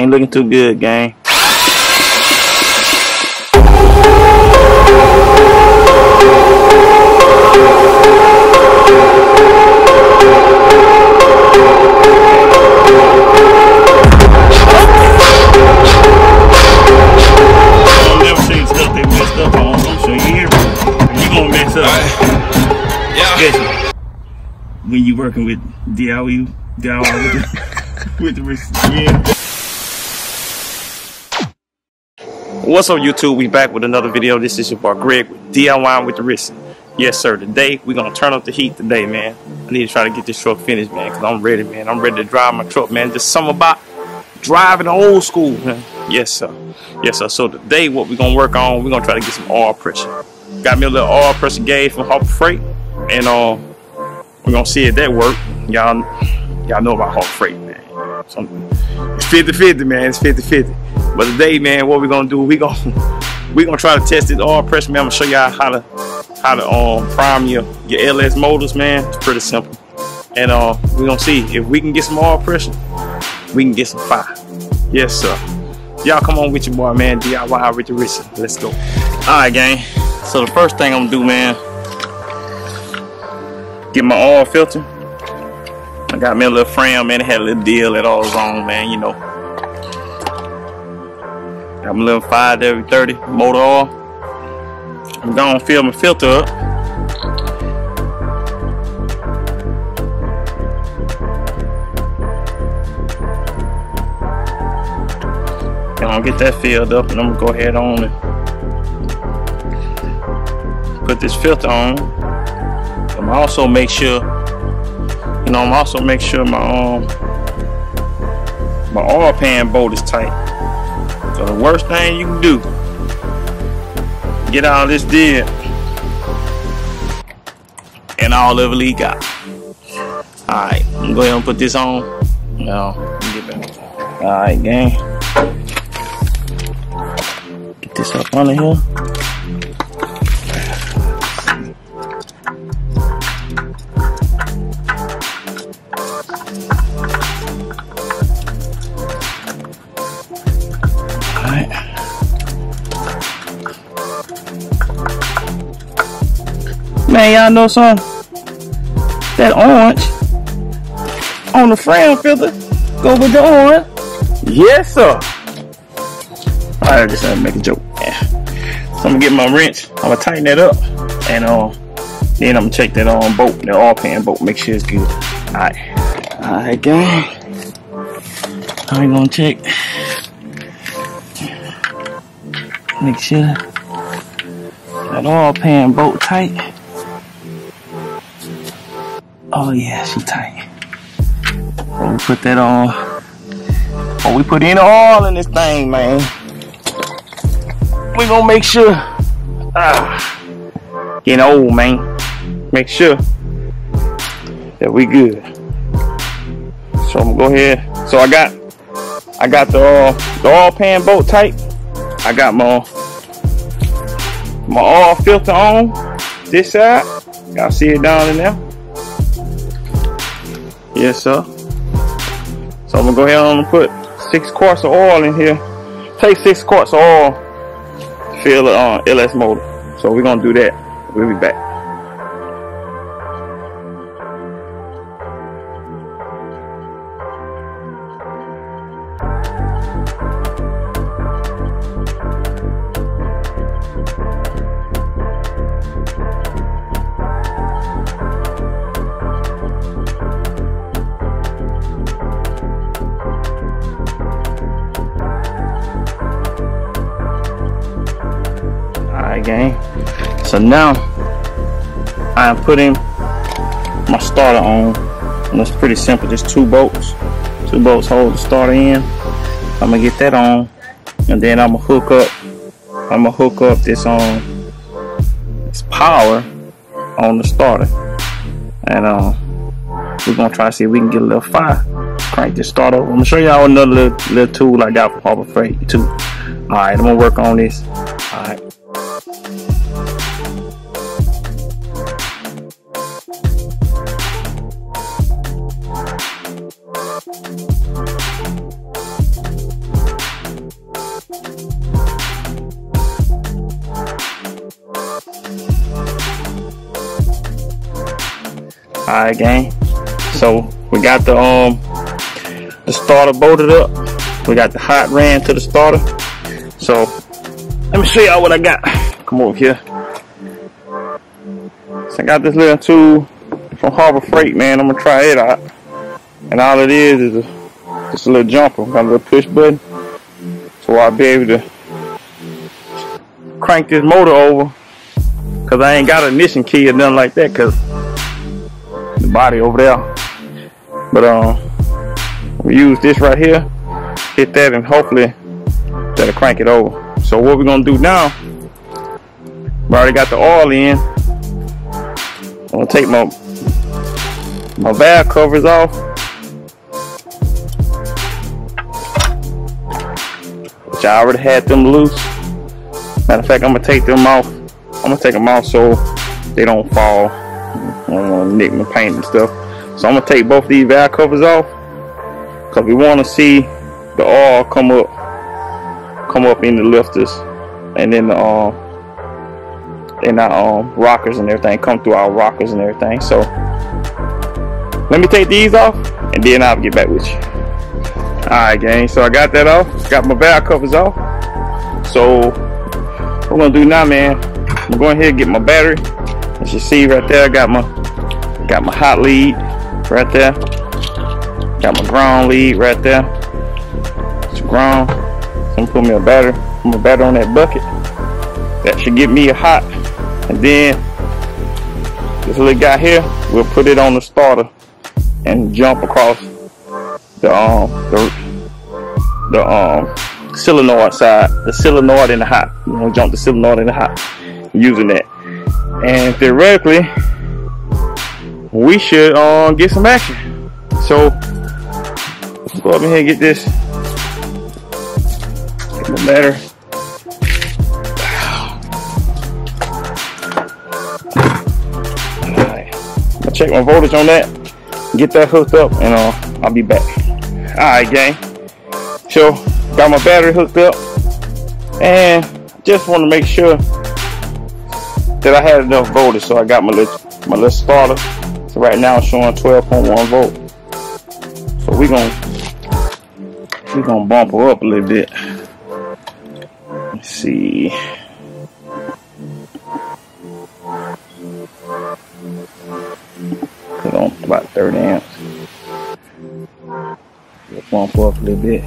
ain't looking too good, gang. I'll never see the stuff they messed up on. I'm sure you hear me. You gonna mess up. Especially when you working with D.I.Y with the wrist. Yeah. What's up, YouTube? We back with another video. This is your boy Greg with D.I.Y with the wrist. Yes, sir. Today we're gonna turn up the heat today, man. I need to try to get this truck finished, man, because I'm ready, man. I'm ready to drive my truck, man. Just something about driving old school, man. Yes, sir. Yes, sir. So today what we're gonna work on, we're gonna try to get some oil pressure. Got me a little oil pressure gauge from Harbor Freight, and we're gonna see if that work. Y'all know about Harbor Freight, man. It's 50-50, man. It's 50-50. But today, man, what we're gonna do, we gonna try to test this oil pressure, man. I'm gonna show y'all how to prime your LS motors, man. It's pretty simple. And we're gonna see if we can get some oil pressure, we can get some fire. Yes, sir. Y'all come on with your boy, man. D.I.Y with the wrist. Let's go. Alright, gang. So the first thing I'm gonna do, man, get my oil filter. I got me a little frame, man. It had a little deal that all was on, man, you know. Got my little 5W30 motor oil. I'm gonna fill my filter up. And I'll get that filled up, and I'm gonna go ahead on and put this filter on. I'm also make sure, my oil pan bolt is tight. So the worst thing you can do, get all this dead and all of it leak out. Alright, I'm gonna go ahead and put this on. Now, get back. Alright, gang. Get this up under here. Man, y'all know something? That orange on the frame filter go with the orange. Yes, sir. Alright, I just had to make a joke. Yeah. So I'm gonna get my wrench. I'm gonna tighten that up, and then I'm gonna check that bolt, the oil pan bolt, make sure it's good. Alright, gang. I'm gonna check. Make sure that oil pan bolt tight. Oh yeah, she tight. When we put that on, we put any oil in this thing, man, we gonna make sure, getting old, man, make sure that we good. So I'm gonna go ahead. So I got the oil pan bolt tight. I got my oil filter on this side. Y'all see it down in there? Yes, sir. So I'm gonna go ahead and put 6 quarts of oil in here. Take 6 quarts of oil to fill the LS motor. So we're gonna do that. We'll be back. Gang. So now I'm putting my starter on, and it's pretty simple, just 2 bolts. 2 bolts hold the starter in. I'm gonna get that on, and then I'm gonna hook up this this power on the starter, and we're gonna try to see if we can get a little fire. Crank this starter. I'm gonna show y'all another little tool I got from Harbor Freight too. Alright, I'm gonna work on this. Alright. Alright, gang. So we got the starter bolted up. We got the hot ran to the starter. So let me show y'all what I got. Come over here. So I got this little tool from Harbor Freight, man. I'm gonna try it out. And all it is just a little jumper. Got a little push button. So I'll be able to crank this motor over. Cause I ain't got an ignition key or nothing like that, cause the body over there. But we use this right here, hit that, and hopefully that'll crank it over. So what we're gonna do now, we already got the oil in. I'm gonna take my valve covers off. Which I already had them loose. Matter of fact, I'm gonna take them off. I'm gonna take them off so they don't fall. I don't want to nick my paint and stuff. So I'm gonna take both these valve covers off, cause we want to see the oil come up in the lifters, and then the rockers and everything, come through our rockers and everything. So let me take these off, and then I'll get back with you. Alright, gang. So I got that off. Got my valve covers off. So what we're gonna do now, man, I'm gonna go ahead and get my battery. As you see right there, I got my hot lead right there. Got my ground lead right there. It's ground. So I'm gonna put me a battery. Put my battery on that bucket. That should get me a hot. And then this little guy here, we'll put it on the starter and jump across the solenoid side, the solenoid in the hot. You know, jump the solenoid in the hot using that. And theoretically, we should get some action. So let's go up in here and get this. Get my battery. Alright. I'll check my voltage on that. Get that hooked up, and I'll be back. Alright, gang. So got my battery hooked up, and just want to make sure that I had enough voltage. So I got my little starter. So right now it's showing 12.1 volt. So we're gonna bump her up a little bit. Let's see. Put on about 30 amps. We'll bump her up a little bit.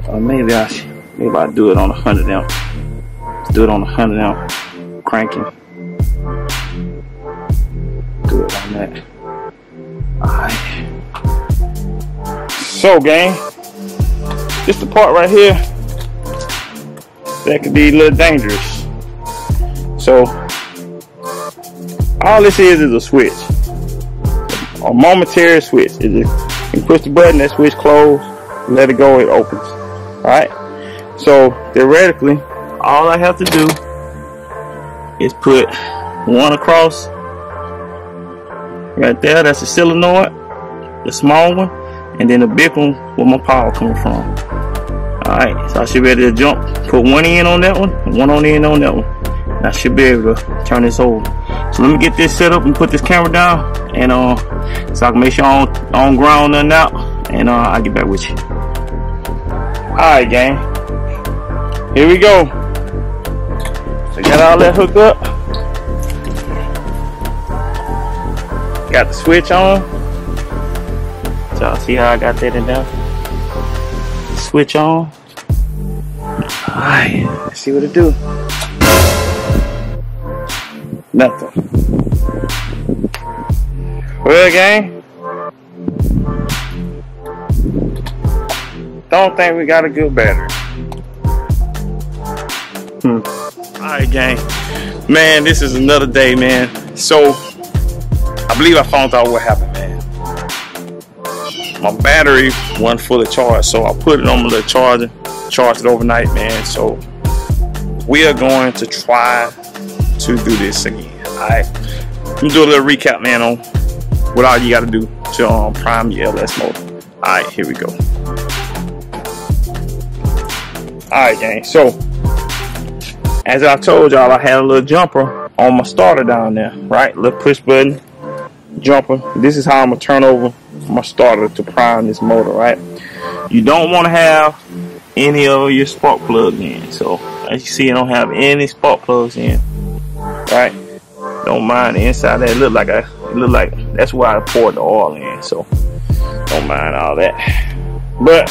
Or maybe I'll do it on 100 amp. Let's do it on 100 amp cranking. Do it on that. Alright. So, gang, this the part right here that could be a little dangerous. So all this is a switch, a momentary switch. You push the button, that switch closes, let it go, it opens. Alright, so theoretically all I have to do is put one across right there. That's the solenoid, the small one, and then the big one where my power coming from. Alright, so I should be able to jump, put one in on that one, and one on in on that one. And I should be able to turn this over. So let me get this set up and put this camera down, and so I can make sure I don't ground nothing out, and I'll get back with you. Alright, gang, here we go. So got all that hooked up. Got the switch on. So y'all see how I got that in there? Switch on. Alright, let's see what it do. Nothing. Well, gang, don't think we got a good battery. Alright, gang, man, this is another day, man. So I believe I found out what happened, man. My battery wasn't fully charged, so I put it on my little charger, charged it overnight, man. So we are going to try to do this again. Alright, let me do a little recap, man, on what all you got to do to prime your LS motor. Alright, here we go. Alright, gang. So, as I told y'all, I had a little jumper on my starter down there, right? Little push button jumper. This is how I'm gonna turn over my starter to prime this motor, right? You don't want to have any of your spark plugs in. So, as you see, I don't have any spark plugs in, right? Don't mind the inside. That look like that's where I poured the oil in. So, don't mind all that. But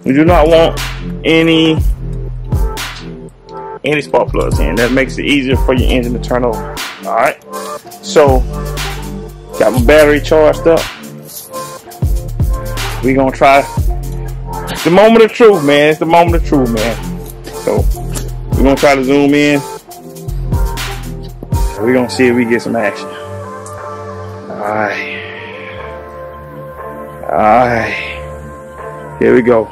you do not want any spark plugs in. That makes it easier for your engine to turn over. Alright. So got my battery charged up. We're gonna try the moment of truth, man. It's the moment of truth, man. So we're gonna try to zoom in. We're gonna see if we get some action. Alright. Alright. Here we go.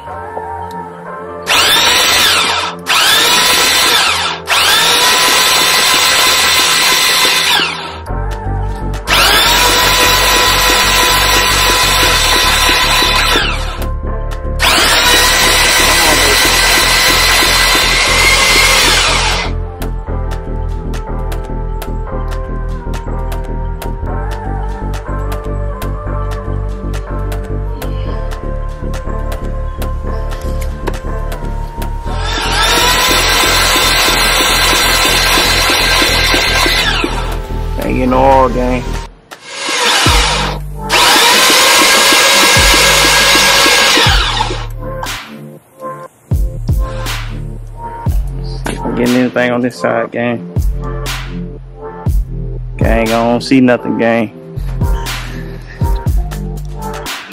Getting all gang. See if I'm getting anything on this side, gang. Gang, I don't see nothing, gang.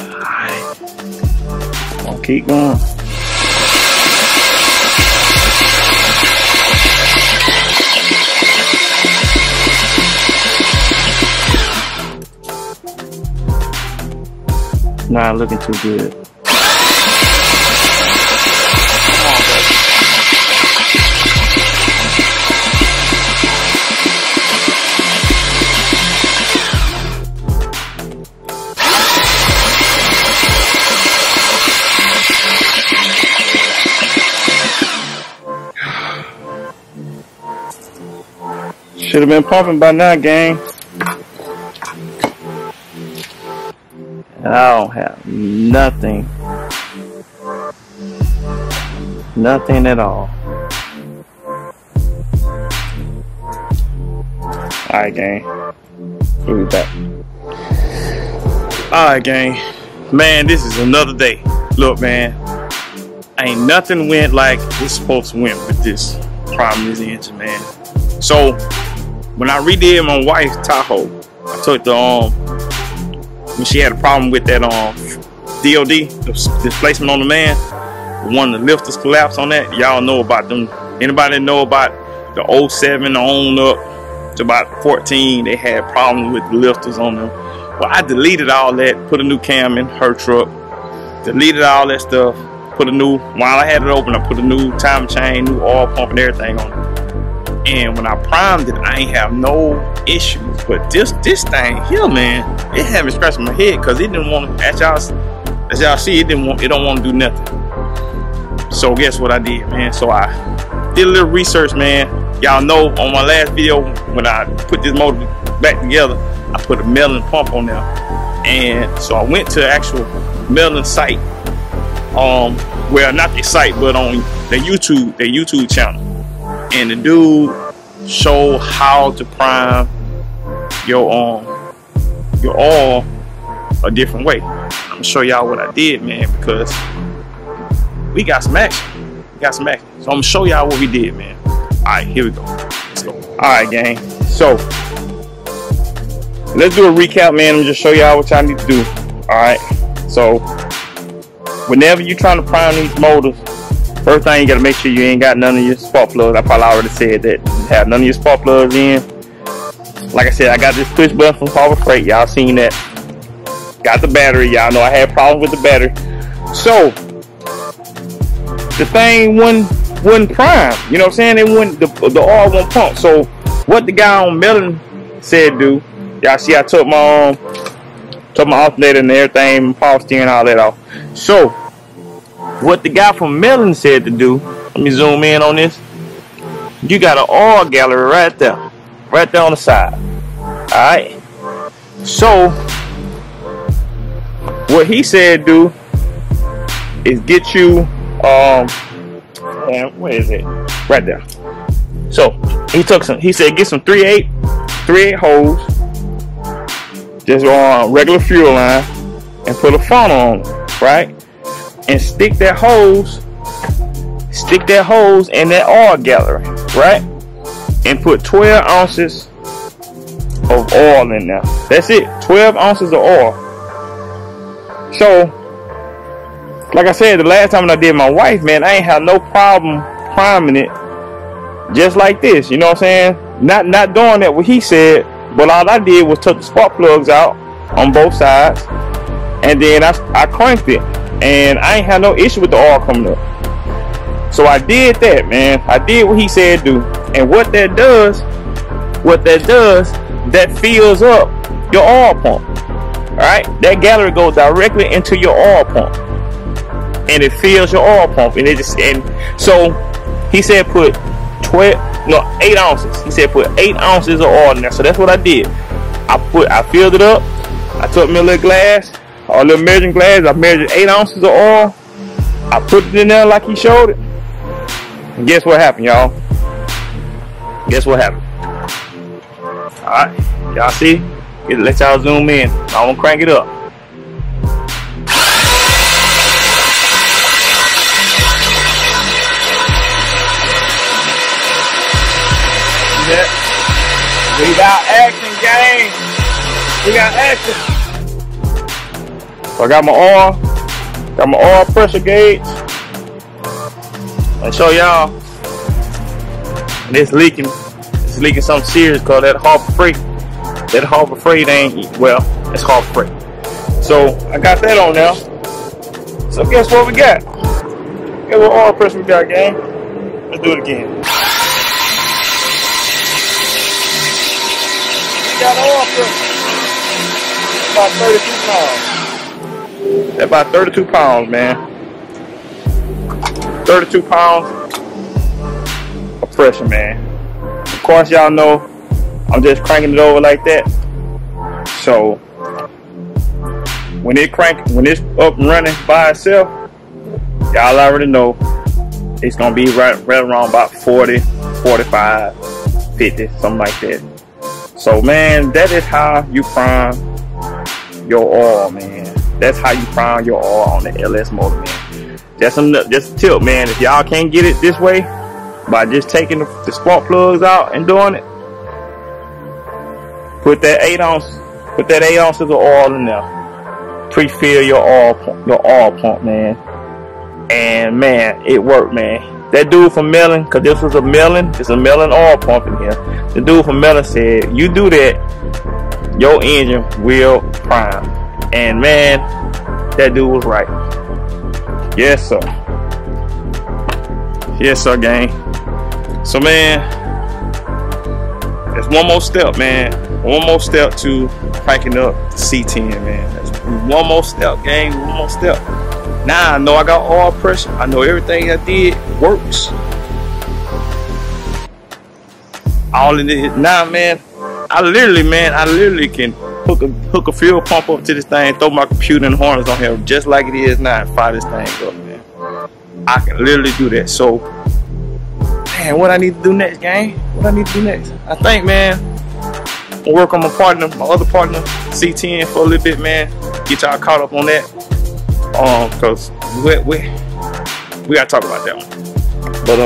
Alright. I'll keep going. Not looking too good. Should have been pumping by now, gang. I don't have nothing. Nothing at all. Alright, gang. We'll be back. Alright, gang. Man, this is another day. Look, man. Ain't nothing went like it's supposed to went with this problem is the engine, man. So, when I redid my wife's Tahoe, I took the when she had a problem with that DOD, the displacement on the man, one of the lifters collapsed on that. Y'all know about them. Anybody know about the 07 on up to about 14, they had problems with the lifters on them. Well, I deleted all that, put a new cam in her truck, deleted all that stuff, put a new, while I had it open, I put a new time chain, new oil pump and everything on it. And when I primed it, I ain't have no issues. But this thing here, man, it had me scratching my head because it didn't want to, as y'all see, it don't want to do nothing. So guess what I did, man? So I did a little research, man. Y'all know on my last video when I put this motor back together, I put a melon pump on there. And so I went to actual melon site, well, not the site, but on their YouTube channel. And the dude showed how to prime your oil a different way. I'm gonna show y'all what I did, man, because we got some action. So I'm gonna show y'all what we did, man. Alright, here we go. Let's go. Alright, gang. So let's do a recap, man. I'm just show y'all what y'all need to do. Alright. So whenever you're trying to prime these motors, first thing, you gotta make sure you ain't got none of your spark plugs. I probably already said that. Have none of your spark plugs in. Like I said, I got this push button from Harbor Freight. Y'all seen that. Got the battery. Y'all know I had problems with the battery. So the thing wouldn't prime. You know what I'm saying? The oil won't pump. So what the guy on Melon said do, y'all see I took my alternator and everything, power steering, all that off. So what the guy from Melon said to do, let me zoom in on this. You got an oil gallery right there on the side. Alright, so what he said do is get you and where is it? Right there. So he said get some 3/8 hose, just on regular fuel line, and put a funnel on it, right? And stick that hose in that oil gallery, right? And put 12 ounces of oil in there. That's it, 12 ounces of oil. So, like I said, the last time I did my wife, man, I ain't had no problem priming it just like this. You know what I'm saying? Not doing that what he said, but all I did was took the spark plugs out on both sides, and then I cranked it, and I ain't had no issue with the oil coming up. So I did that, man. I did what he said do, and what that does, that fills up your oil pump. All right, that gallery goes directly into your oil pump, and it fills your oil pump, and so he said put 8 ounces. He said put 8 ounces of oil in there. So that's what I did. I filled it up. I took me a little glass, a little measuring glass. I measured 8 ounces of oil. I put it in there like he showed it. And guess what happened, y'all? Guess what happened? Alright, y'all see? Let y'all zoom in. I'm gonna crank it up. We got action, gang. We got action. So I got my oil pressure gauge. I'll show y'all. And it's leaking something serious called that Harbor Freight. That Harbor Freight ain't, well, it's Harbor Freight. So I got that on now. So guess what we got? Guess what oil pressure we got, gang? Let's do it again. Got oil pressure. About 32 pounds. About 32 pounds, man. 32 pounds of pressure, man. Of course, y'all know I'm just cranking it over like that. So when it's up and running by itself, y'all already know it's gonna be right around about 40, 45, 50, something like that. So, man, that is how you prime your oil, man. That's how you prime your oil on the LS motor, man. Just a tip, man. If y'all can't get it this way, by just taking the spark plugs out and doing it, put that 8 ounces of oil in there. Pre-fill your oil pump, man. And man, it worked, man. That dude from Melon, cause this was it's a Melon oil pump in here. The dude from Melon said, you do that, your engine will prime. And man, that dude was right. Yes, sir. Yes, sir, gang. So, man, there's one more step, man. One more step to cranking up the C10, man. That's one more step, gang. One more step. Now I know I got oil pressure. I know everything I did works. All it is now, man. I literally can hook a fuel pump up to this thing, throw my computer and harness on here just like it is now, and fire this thing up, man. I can literally do that. So, man, what I need to do next, gang? What I need to do next? I think, man, I'll work on my other partner, C10 for a little bit, man. Get y'all caught up on that. Cause we gotta talk about that one. But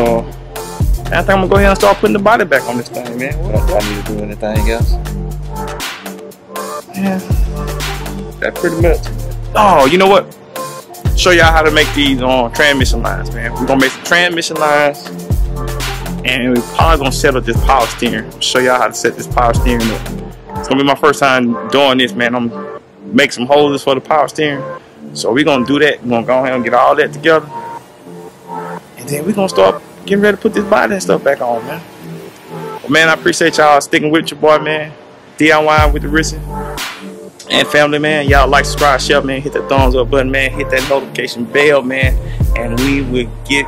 I think I'm gonna go ahead and start putting the body back on this thing, man. What do I need to do anything else? Yeah, that pretty much. Oh, you know what? Show y'all how to make these transmission lines, man. We're gonna make some transmission lines, and we're probably gonna set up this power steering. Show y'all how to set this power steering up. It's gonna be my first time doing this, man. I'm gonna make some holders for the power steering. So we're gonna do that. We're gonna go ahead and get all that together, and then we're gonna start getting ready to put this body and stuff back on, man. Well, man, I appreciate y'all sticking with your boy, man. D.I.Y. with the Rissy and family, man. Y'all like, subscribe, share, man. Hit that thumbs up button, man. Hit that notification bell, man. and we will get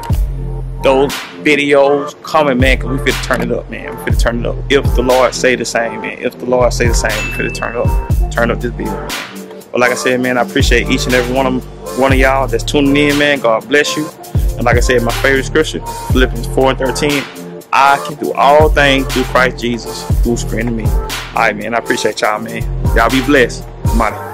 those videos coming, man, because we finna turn it up, man. We finna turn it up. If the Lord say the same, man. If the Lord say the same, we finna turn up this video, man. But like I said, man, I appreciate each and every one of y'all that's tuning in, man. God bless you. And like I said, my favorite scripture, Philippians 4:13, I can do all things through Christ Jesus who strengthens me. All right, man, I appreciate y'all, man. Y'all be blessed. I'm out of here.